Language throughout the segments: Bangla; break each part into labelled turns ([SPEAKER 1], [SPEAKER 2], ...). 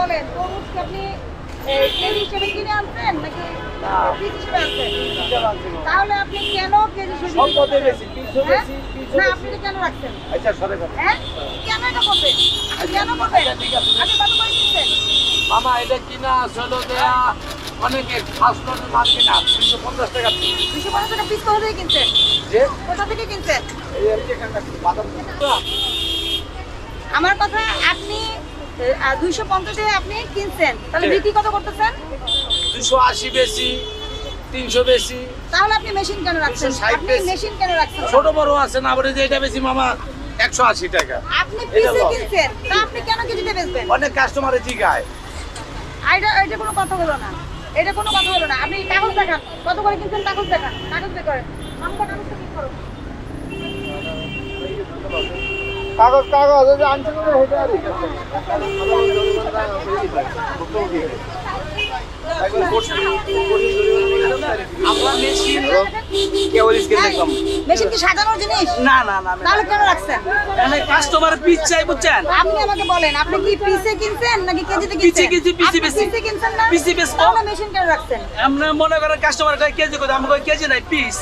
[SPEAKER 1] বলেন, তরমুজ কি আপনি কেজি হিসেবে কিনে আনছেন নাকি পিস হিসেবে আনছেন? তাহলে আপনি কেন কেজি হিসেবে
[SPEAKER 2] সম্পদে বেশি, পিছু
[SPEAKER 1] হ্যাঁ?
[SPEAKER 2] বেশি, পিছু
[SPEAKER 1] না,
[SPEAKER 2] বেশি।
[SPEAKER 1] আপনি এটা কেন রাখছেন?
[SPEAKER 2] আচ্ছা, সরে যান।
[SPEAKER 1] হ্যাঁ? কেন এটা করবেন? কেন করবেন?
[SPEAKER 2] আচ্ছা, ঠিক আছে।
[SPEAKER 1] আপনি কত করে কিনছেন?
[SPEAKER 2] মামা এটা কিনা আসলে দেয়া অনেকে ফার্স্ট লটের মাল কিনা 350 টাকা পিস।
[SPEAKER 1] 250 টাকা পিস কোথা থেকে কিনছেন?
[SPEAKER 2] যে
[SPEAKER 1] কোথা থেকে কিনছেন?
[SPEAKER 2] এই আর কি এখানটা বাদাম
[SPEAKER 1] আমার কথা, আপনি 250 টাকা আপনি কিনছেন, তাহলে
[SPEAKER 2] জি।
[SPEAKER 1] বিক্রি কত করতেছেন?
[SPEAKER 2] 280 বেশি, 300 বেশি,
[SPEAKER 1] তাহলে আপনি মেশিন কেন রাখছেন?
[SPEAKER 2] 260
[SPEAKER 1] আপনি
[SPEAKER 2] বেশি।
[SPEAKER 1] মেশিন কেন রাখছেন?
[SPEAKER 2] ছোট বড় আছে না, আবার এই যে এটা বেশি মামা 180 টাকা।
[SPEAKER 1] আপনি
[SPEAKER 2] এটা
[SPEAKER 1] পিসে
[SPEAKER 2] লস।
[SPEAKER 1] কিনছেন, তা আপনি কেন কেজিতে বেচবেন?
[SPEAKER 2] অনেক কাস্টমারে জিগায়
[SPEAKER 1] এটা কোনো কথা হলো না, এটা কোনো কথা হলো না। আপনি কাগজ দেখান, কত করে কিনছেন কাগজ দেখান, কাগজ বের করেন, আমরা কাগজটা ঠিক করো।
[SPEAKER 2] কাগজ কাগজ ওই যে আনছে করে হেঁটে আর ঠিক আছে। আমরা মেশিন কেবল স্কেল দেখলাম
[SPEAKER 1] মেশিন কি সাজানোর জিনিস?
[SPEAKER 2] না না না
[SPEAKER 1] তাহলে কেন রাখছেন?
[SPEAKER 2] এখানে কাস্টমার পিস চাই বুঝছেন।
[SPEAKER 1] আপনি আমাকে বলেন, আপনি কি পিসে কিনছেন নাকি কেজিতে
[SPEAKER 2] পিসে
[SPEAKER 1] কিনছেন?
[SPEAKER 2] কিনছি, পিসে
[SPEAKER 1] আপনি
[SPEAKER 2] বেশি।
[SPEAKER 1] পিসে কিনছেন না?
[SPEAKER 2] পিসে বেচবো।
[SPEAKER 1] তাহলে মেশিন কেন রাখছেন?
[SPEAKER 2] আমরা মনে করেন কাস্টমার কয় কেজি কত, আমরা কই কেজি নাই পিস।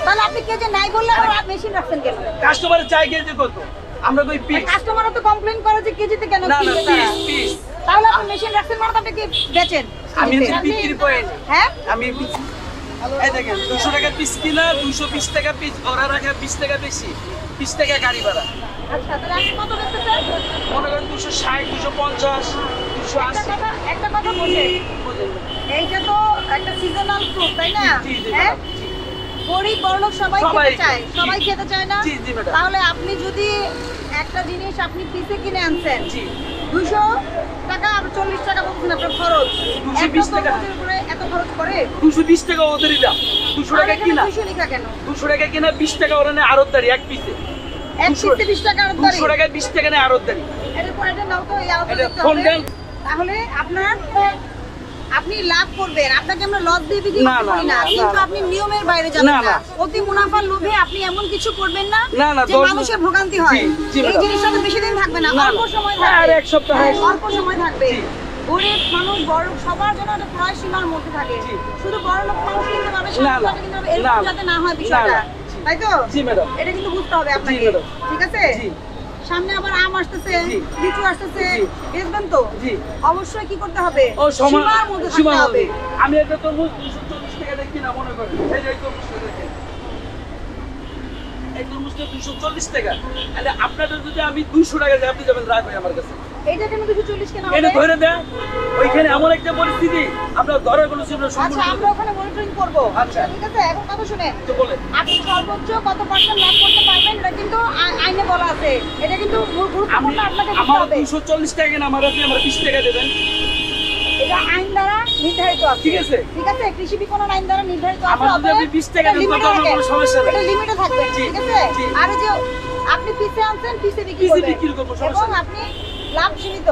[SPEAKER 1] তাহলে আপনি কেজি নাই বললে আবার মেশিন রাখছেন কেন?
[SPEAKER 2] কাস্টমার চাই কেজি কত, আমরা কই পিস।
[SPEAKER 1] কাস্টমারও তো কমপ্লেইন করে যে কেজিতে কেন
[SPEAKER 2] না না
[SPEAKER 1] কিনতে
[SPEAKER 2] পিস
[SPEAKER 1] তারা?
[SPEAKER 2] পিস।
[SPEAKER 1] তাহলে আপনি মেশিন রাখছেন মানে তো আপনি কি বেচেন?
[SPEAKER 2] আমি হচ্ছে বিক্রি করি না।
[SPEAKER 1] হ্যাঁ?
[SPEAKER 2] আমি এই দেখেন 200 টাকা পিস কিনা 220 টাকা পিস, ওরা রাখে 20 টাকা বেশি, 20 টাকা গাড়ি ভাড়া।
[SPEAKER 1] আচ্ছা, তাহলে আপনি কত বেচতেছেন?
[SPEAKER 2] মনে করেন 260, 250, 280।
[SPEAKER 1] একটা কথা বলছেন, এইটা তো একটা সিজনাল ফ্রুট, তাই না?
[SPEAKER 2] জি, জি,
[SPEAKER 1] হ্যাঁ?
[SPEAKER 2] ম্যাডাম, জি।
[SPEAKER 1] গরিব বড়লোক সবাই
[SPEAKER 2] সবাই
[SPEAKER 1] খেতে চায়,
[SPEAKER 2] জি।
[SPEAKER 1] সবাই খেতে চায় না?
[SPEAKER 2] জি, জি, ম্যাডাম।
[SPEAKER 1] তাহলে আপনি যদি একটা জিনিস আপনি পিসে কিনে আনছেন,
[SPEAKER 2] জি।
[SPEAKER 1] 200 টাকা আর 40 টাকা বলছেন আপনার খরচ,
[SPEAKER 2] 220
[SPEAKER 1] একটা
[SPEAKER 2] টাকা।
[SPEAKER 1] তরমুজের উপরে এত খরচ করে?
[SPEAKER 2] 220 টাকা ওদেরই দাম, 200
[SPEAKER 1] আর
[SPEAKER 2] টাকা
[SPEAKER 1] এখানে
[SPEAKER 2] কিনা,
[SPEAKER 1] 200 লেখা কেন?
[SPEAKER 2] 200 টাকা কিনা, 20 টাকা ওরা নেয় আড়তদারি এক পিসে।
[SPEAKER 1] এক
[SPEAKER 2] 200
[SPEAKER 1] পিসে 20 টাকা আর
[SPEAKER 2] 200 টাকায় 20 টাকা নেয় আড়তদারি।
[SPEAKER 1] এটার পর এটা নাও তো, এই আওতা
[SPEAKER 2] এটা
[SPEAKER 1] দেখতে
[SPEAKER 2] ফোন
[SPEAKER 1] হবে।
[SPEAKER 2] দেন।
[SPEAKER 1] তাহলে আপনি লাভ করবেন, আপনাকে আমরা লস দিয়ে বিক্রি
[SPEAKER 2] না,
[SPEAKER 1] করতে
[SPEAKER 2] না,
[SPEAKER 1] পারি না,
[SPEAKER 2] না,
[SPEAKER 1] কিন্তু
[SPEAKER 2] না।
[SPEAKER 1] আপনি নিয়মের বাইরে যাবেন
[SPEAKER 2] না,
[SPEAKER 1] না।
[SPEAKER 2] না।
[SPEAKER 1] অতি মুনাফার লোভে আপনি এমন কিছু করবেন না
[SPEAKER 2] না, না,
[SPEAKER 1] যে
[SPEAKER 2] 10
[SPEAKER 1] মানুষের ভোগান্তি হয়।
[SPEAKER 2] জি, জি,
[SPEAKER 1] এই
[SPEAKER 2] ম্যাডাম।
[SPEAKER 1] জিনিসটা তো বেশি দিন থাকবে না,
[SPEAKER 2] না,
[SPEAKER 1] অল্প
[SPEAKER 2] না।
[SPEAKER 1] সময়
[SPEAKER 2] আর
[SPEAKER 1] থাকবে।
[SPEAKER 2] এক সপ্তাহ।
[SPEAKER 1] হ্যাঁ, অল্প সময় থাকবে।
[SPEAKER 2] জি।
[SPEAKER 1] গরিব মানুষ বড় সবার জন্য একটা ক্রয় সীমার মধ্যে থাকে।
[SPEAKER 2] জি।
[SPEAKER 1] শুধু বড় লোক মানুষ কিনতে পারবে,
[SPEAKER 2] না,
[SPEAKER 1] সাধারণ
[SPEAKER 2] না।
[SPEAKER 1] মানুষ কিনতে পারবে,
[SPEAKER 2] না,
[SPEAKER 1] এরকম
[SPEAKER 2] না।
[SPEAKER 1] যাতে না হয় বিষয়টা।
[SPEAKER 2] না, না। জি।
[SPEAKER 1] তাই তো?
[SPEAKER 2] জি, ম্যাডাম।
[SPEAKER 1] এটা কিন্তু বুঝতে হবে আপনাকে।
[SPEAKER 2] ম্যাডাম।
[SPEAKER 1] ঠিক আছে?
[SPEAKER 2] জি।
[SPEAKER 1] সামনে আবার আম আসতেছে,
[SPEAKER 2] জি।
[SPEAKER 1] লিচু আসতেছে,
[SPEAKER 2] জি।
[SPEAKER 1] বেচবেন তো?
[SPEAKER 2] জি।
[SPEAKER 1] অবশ্যই কি করতে হবে?
[SPEAKER 2] ও
[SPEAKER 1] সীমার মধ্যে
[SPEAKER 2] সীমার
[SPEAKER 1] থাকতে হবে।
[SPEAKER 2] মধ্যে। আমি একটা তরমুজ 240 টাকা দিয়ে কিনা মনে করেন, এই যে এই তরমুজটা দেখেন, এই তরমুজটা 240 টাকা। তাহলে আপনাদের যদি আমি 200 টাকা দিই, আপনি যাবেন রাগ হয় আমার কাছে।
[SPEAKER 1] এইটা কেন 240 কেন
[SPEAKER 2] এটা
[SPEAKER 1] হবে?
[SPEAKER 2] ধরে দেন, ওইখানে এমন একটা পরিস্থিতি আপনার ধরার কোনো ছিল
[SPEAKER 1] আচ্ছা,
[SPEAKER 2] সম্পূর্ণ।
[SPEAKER 1] আমরা ওখানে মনিটরিং করব।
[SPEAKER 2] আচ্ছা।
[SPEAKER 1] ঠিক আছে, এখন কথা শুনেন।
[SPEAKER 2] তো বলেন
[SPEAKER 1] আপনি সর্বোচ্চ কত পার্সেন্ট লাভ করতে পারবেন এটা কিন্তু আইনে বলা আছে। এটা কিন্তু
[SPEAKER 2] আমি
[SPEAKER 1] গুরুত্বপূর্ণ, আপনাকে বুঝতে
[SPEAKER 2] আমার
[SPEAKER 1] হবে।
[SPEAKER 2] 240 টাকা কিনা, আমার আপনি আমার 20 টাকা দেবেন।
[SPEAKER 1] এটা আইন দ্বারা নির্ধারিত আছে।
[SPEAKER 2] ঠিক আছে।
[SPEAKER 1] ঠিক আছে, কৃষি বিপণন আইন দ্বারা নির্ধারিত আছে।
[SPEAKER 2] আমার যদি আপনি 20 টাকা দেন,
[SPEAKER 1] লিমিটে
[SPEAKER 2] তখন আমার কোনো সমস্যা নেই।
[SPEAKER 1] এটা লিমিটে থাকবে।
[SPEAKER 2] জি,
[SPEAKER 1] ঠিক আছে?
[SPEAKER 2] জি।
[SPEAKER 1] আর এই যে আপনি পিসে আনছেন, পিসে বিক্রি
[SPEAKER 2] পিসে
[SPEAKER 1] করবেন
[SPEAKER 2] বিক্রি করবো, সমস্যা
[SPEAKER 1] এবং
[SPEAKER 2] নেই।
[SPEAKER 1] আপনি লাভ সীমিত।